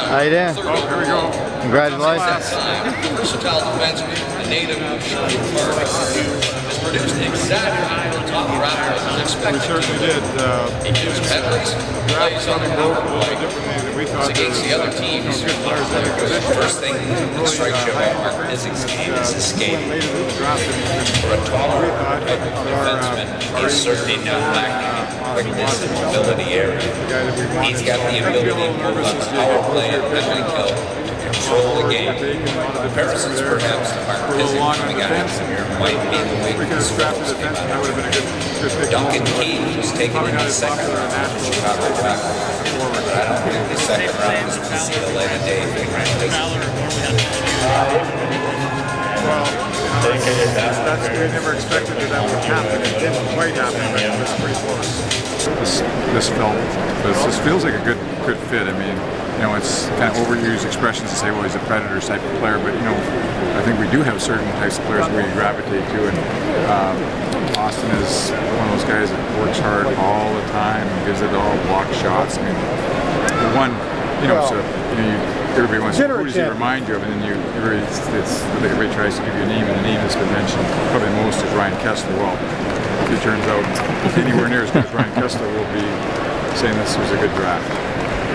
How you doing? Oh, here we go. Congratulations. Versatile defenseman, a native of Sherwood Park, has produced exactly what the top Raptors was expected. We certainly did. He gives penalties, plays on the power play. Against the other teams, the first thing that strikes you about is his game is escaping. For a taller defenseman, he's certainly not lacking quickness and mobility area. He's got the ability to move on the power play and penalty kill to control the game. Comparisons perhaps to Mark Pizik coming out of here might be the weakness we're talking about. Duncan Keith was taken in the second round of the Chicago Blackhawks. But I don't think the second round is going to see the light of day thing. Well, we never expected that would happen. It didn't quite happen, but it was pretty close. This film, this feels like a good fit. I mean, you know, it's kind of overused expressions to say, well, he's a Predators type of player, but you know, I think we do have certain types of players we gravitate to, and Austin is one of those guys that works hard all the time, gives it all, block shots. I mean, the one, you know, so you know, everybody wants to, who does he remind you of, and then everybody tries to give you a name, and the name that's been mentioned probably most is Ryan Kessler. Well, if he turns out anywhere near as good as Ryan Kessler, will be saying this was a good draft.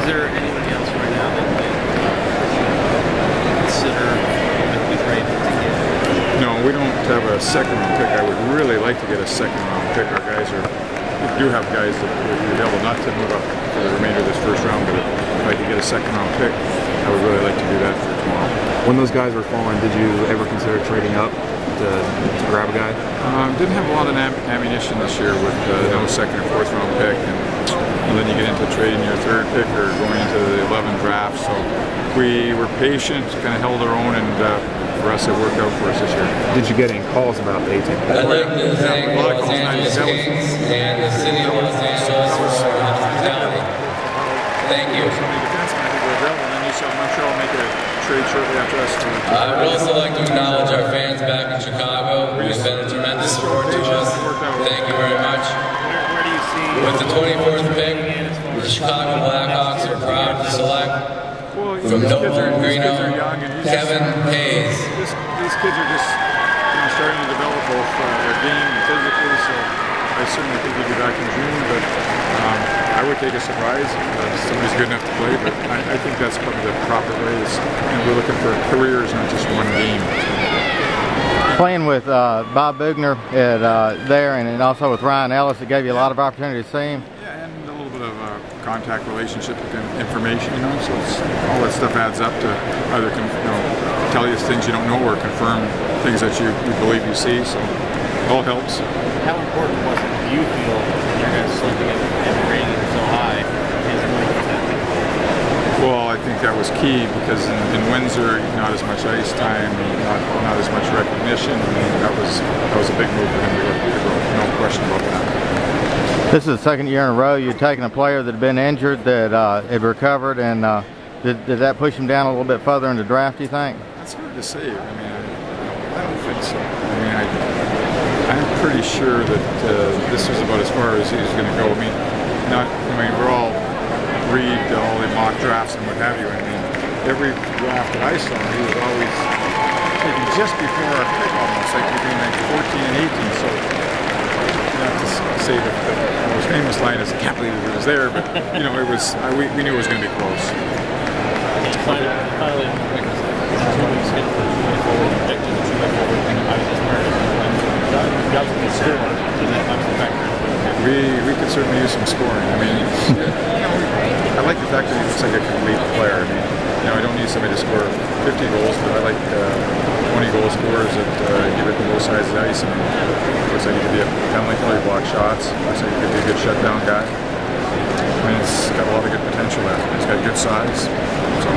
Is there anybody else right now that you consider that we'd rate to get? No, we don't have a second round pick. I would really like to get a second round pick. Our guys are, we do have guys that would be able not to move up for the remainder of this first round, but if I could get a second round pick, I would really like to do that for tomorrow. When those guys were falling, did you ever consider trading up to grab a guy? Didn't have a lot of ammunition this year with no second or fourth round pick, and then you get into trading your third pick or going into the 11 draft. So we were patient, kind of held our own, and for us it worked out for us this year. Did you get any calls about the 18? I'd like to thank Los Angeles Kings and the city of Los Angeles for their hospitality. Thank you. Montreal make a trade shortly after us. I would also like to acknowledge our fans back in Chicago who've been a tremendous support to us. Thank you very much. With the 24th pick, the Chicago Blackhawks are proud to select from Northern Greeno, Kevin Hayes. These kids are just starting to develop both their game and physically, so I certainly think he'll be back in June, but I would take a surprise if somebody's good enough to play, but I think that's probably the proper way. We're looking for careers, not just one game. Playing with Bob Bugner at there, and also with Ryan Ellis, it gave you a lot of opportunity to see him. Yeah, and a little bit of a contact relationship with information, you know, so all that stuff adds up to either tell you things you don't know or confirm things that you believe you see, so it all helps. How important was it, do you feel, when you guys selecting and rating so high, is winning for that? Well, I think that was key because in Windsor, not as much ice time, not as much recognition. I mean, that was a big move for him to go. No question about that. This is the second year in a row you're taking a player that had been injured that had recovered, and did that push him down a little bit further in the draft, do you think? That's hard to say. I mean, I don't think so. I mean, I'm pretty sure that this was about as far as he was going to go. I mean, we're all read all the mock drafts and what have you. I mean, every draft that I saw, he was always taken just before our pick, almost like between like 14 and 18. So you have to say that the most famous line is, "I can't believe it was there," but you know, it was. We knew it was going to be close. Finally, 2 weeks in for 24 pick to the 2-4 thing. I was just wondering, you guys can score, so that comes a factor. We could certainly use some scoring. I mean, I like the fact that he looks like a complete player. I mean, you know, I don't need somebody to score 50 goals, but I like 20 goal scorers that give it to both sides of the ice. I mean, looks like he could be a penalty killer, block shots. Looks like he could be a good shutdown guy. I mean, it's got a lot of good potential there. He's got good size. So